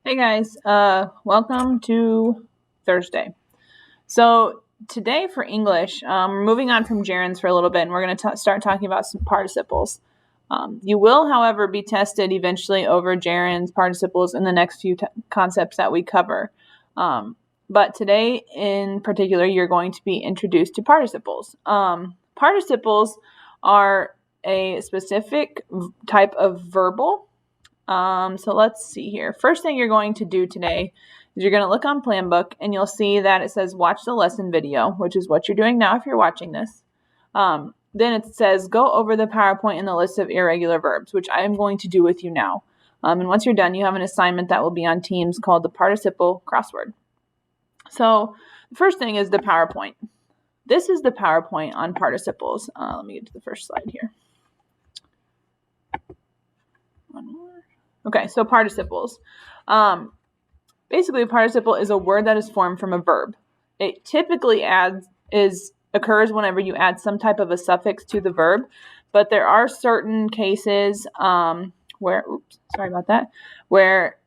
Hey guys, welcome to Thursday. So today for English, we're moving on from gerunds for a little bit, and we're going to start talking about some participles. You will, however, be tested eventually over gerunds, participles in the next few concepts that we cover. But today in particular, you're going to be introduced to participles. Participles are a specific type of verbal. So let's see here. First thing you're going to do today is you're going to look on Planbook and you'll see that it says watch the lesson video, which is what you're doing now if you're watching this. Then it says go over the PowerPoint and the list of irregular verbs, which I am going to do with you now. And once you're done, you have an assignment that will be on Teams called the Participle Crossword. So the first thing is the PowerPoint. This is the PowerPoint on participles. Let me get to the first slide here. One more. Okay, so participles. Basically, a participle is a word that is formed from a verb. It typically occurs whenever you add some type of a suffix to the verb, but there are certain cases where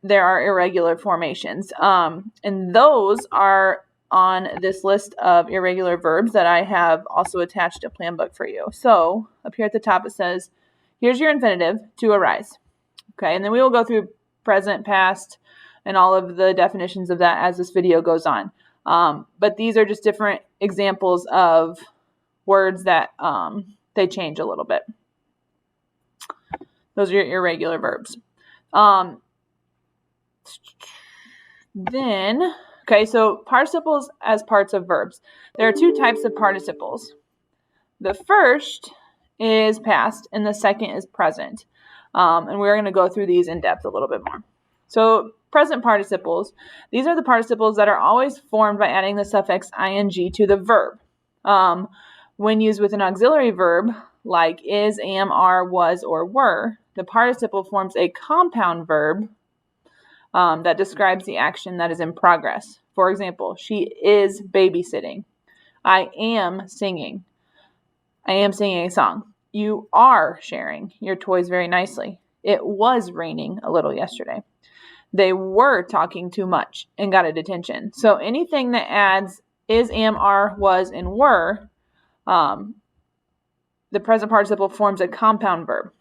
there are irregular formations, and those are on this list of irregular verbs that I have also attached a plan book for you. So up here at the top it says, here's your infinitive, to arise. Okay, and then we will go through present, past, and all of the definitions of that as this video goes on. But these are just different examples of words that they change a little bit. Those are your irregular verbs. So participles as parts of verbs. There are two types of participles. The first is past, and the second is present. And we're going to go through these in depth a little bit more. So present participles, these are the participles that are always formed by adding the suffix ing to the verb. When used with an auxiliary verb, like is, am, are, was, or were, the participle forms a compound verb that describes the action that is in progress. For example, she is babysitting. I am singing. I am singing a song. You are sharing your toys very nicely. It was raining a little yesterday. They were talking too much and got a detention. So anything that adds is, am, are, was, and were, the present participle forms a compound verb.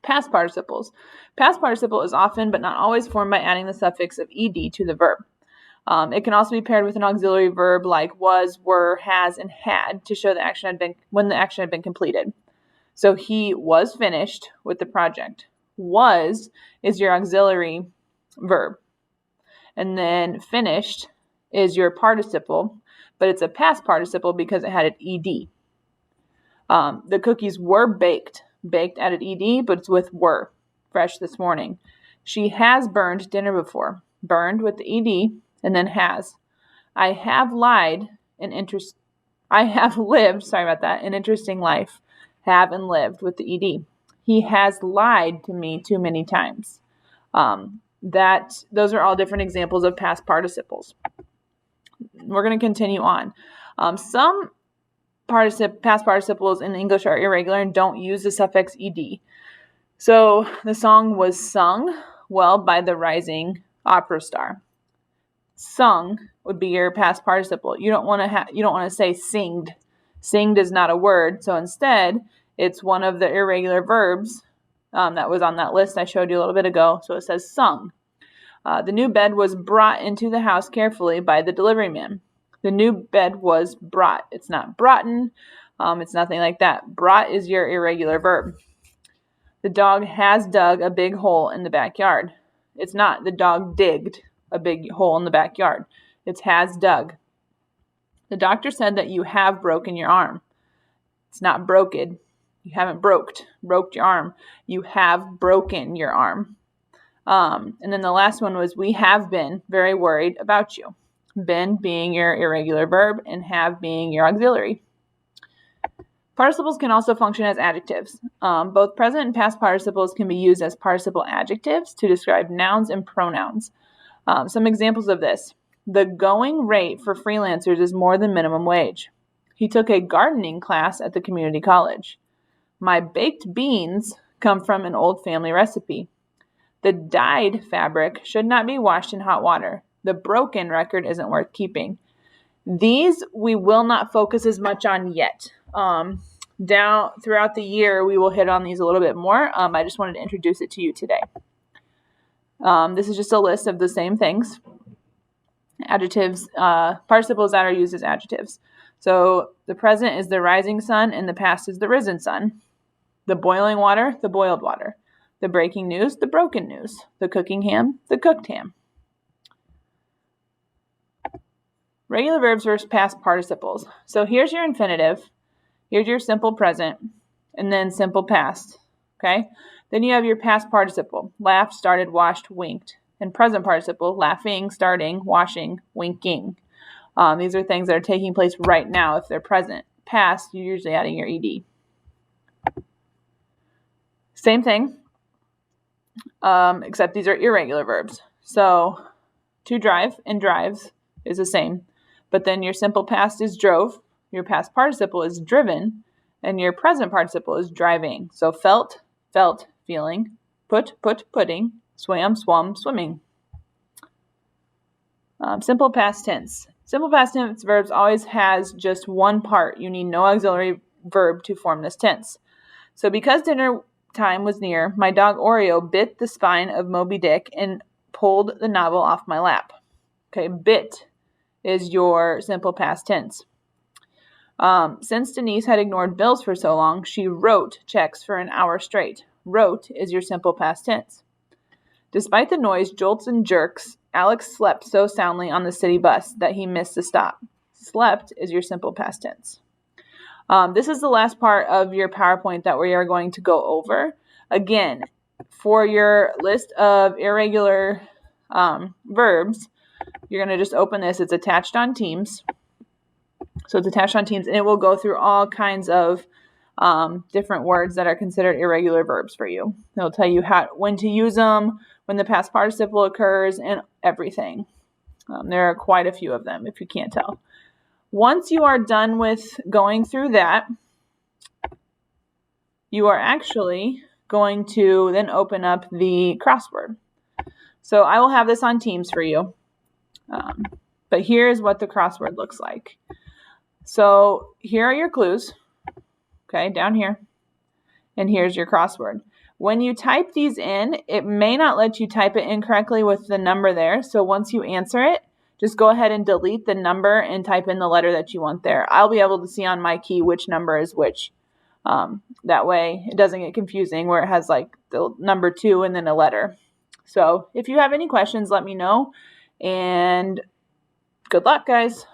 Past participles. Past participle is often but not always formed by adding the suffix of ed to the verb. It can also be paired with an auxiliary verb like was, were, has, and had to show when the action had been completed. So he was finished with the project. Was is your auxiliary verb. And then finished is your participle, but it's a past participle because it had an ed. The cookies were baked. Baked added ed, but it's with were. Fresh this morning. She has burned dinner before. Burned with the ed. And then has. I have lived an interesting life. Have and lived with the ed. He has lied to me too many times. Those are all different examples of past participles. We're going to continue on. Some past participles in English are irregular and don't use the suffix ed. So the song was sung well by the rising opera star. Sung would be your past participle. You don't want to say singed. Singed is not a word, so instead it's one of the irregular verbs that was on that list I showed you a little bit ago. So it says sung. The new bed was brought into the house carefully by the delivery man. The new bed was brought. It's not broughten. It's nothing like that. Brought is your irregular verb. The dog has dug a big hole in the backyard. It's not the dog digged a big hole in the backyard. It's has dug. The doctor said that you have broken your arm. It's not broken. You haven't broke your arm. You have broken your arm. And then the last one was we have been very worried about you. Been being your irregular verb and have being your auxiliary. Participles can also function as adjectives. Both present and past participles can be used as participle adjectives to describe nouns and pronouns. Some examples of this. The going rate for freelancers is more than minimum wage. He took a gardening class at the community college. My baked beans come from an old family recipe. The dyed fabric should not be washed in hot water. The broken record isn't worth keeping. These we will not focus as much on yet. Down throughout the year, we will hit on these a little bit more. I just wanted to introduce it to you today. This is just a list of the same things. Adjectives, participles that are used as adjectives. So the present is the rising sun and the past is the risen sun. The boiling water, the boiled water. The breaking news, the broken news. The cooking ham, the cooked ham. Regular verbs versus past participles. So here's your infinitive. Here's your simple present. And then simple past. Okay? Then you have your past participle. Laughed, started, washed, winked. And present participle. Laughing, starting, washing, winking. These are things that are taking place right now if they're present. Past, you're usually adding your ed. Same thing. Except these are irregular verbs. So to drive and drives is the same. But then your simple past is drove, your past participle is driven, and your present participle is driving. So felt, feeling, put, putting, swam, swum, swimming. Simple past tense. Simple past tense verbs always has just one part. You need no auxiliary verb to form this tense. So because dinner time was near, my dog Oreo bit the spine of Moby Dick and pulled the novel off my lap. Okay, bit is your simple past tense. Since Denise had ignored bills for so long, she wrote checks for an hour straight. Wrote is your simple past tense. Despite the noise, jolts, and jerks, Alex slept so soundly on the city bus that he missed the stop. Slept is your simple past tense. This is the last part of your PowerPoint that we are going to go over. Again, for your list of irregular verbs, you're going to just open this. It's attached on Teams. So it's attached on Teams, and it will go through all kinds of different words that are considered irregular verbs for you. It'll tell you when to use them, when the past participle occurs, and everything. There are quite a few of them, if you can't tell. Once you are done with going through that, you are actually going to then open up the crossword. So I will have this on Teams for you. But here's what the crossword looks like. So here are your clues, okay, down here. And here's your crossword. When you type these in, it may not let you type it incorrectly with the number there. So once you answer it, just go ahead and delete the number and type in the letter that you want there. I'll be able to see on my key which number is which. That way it doesn't get confusing where it has like the number 2 and then a letter. So if you have any questions, let me know. And good luck, guys.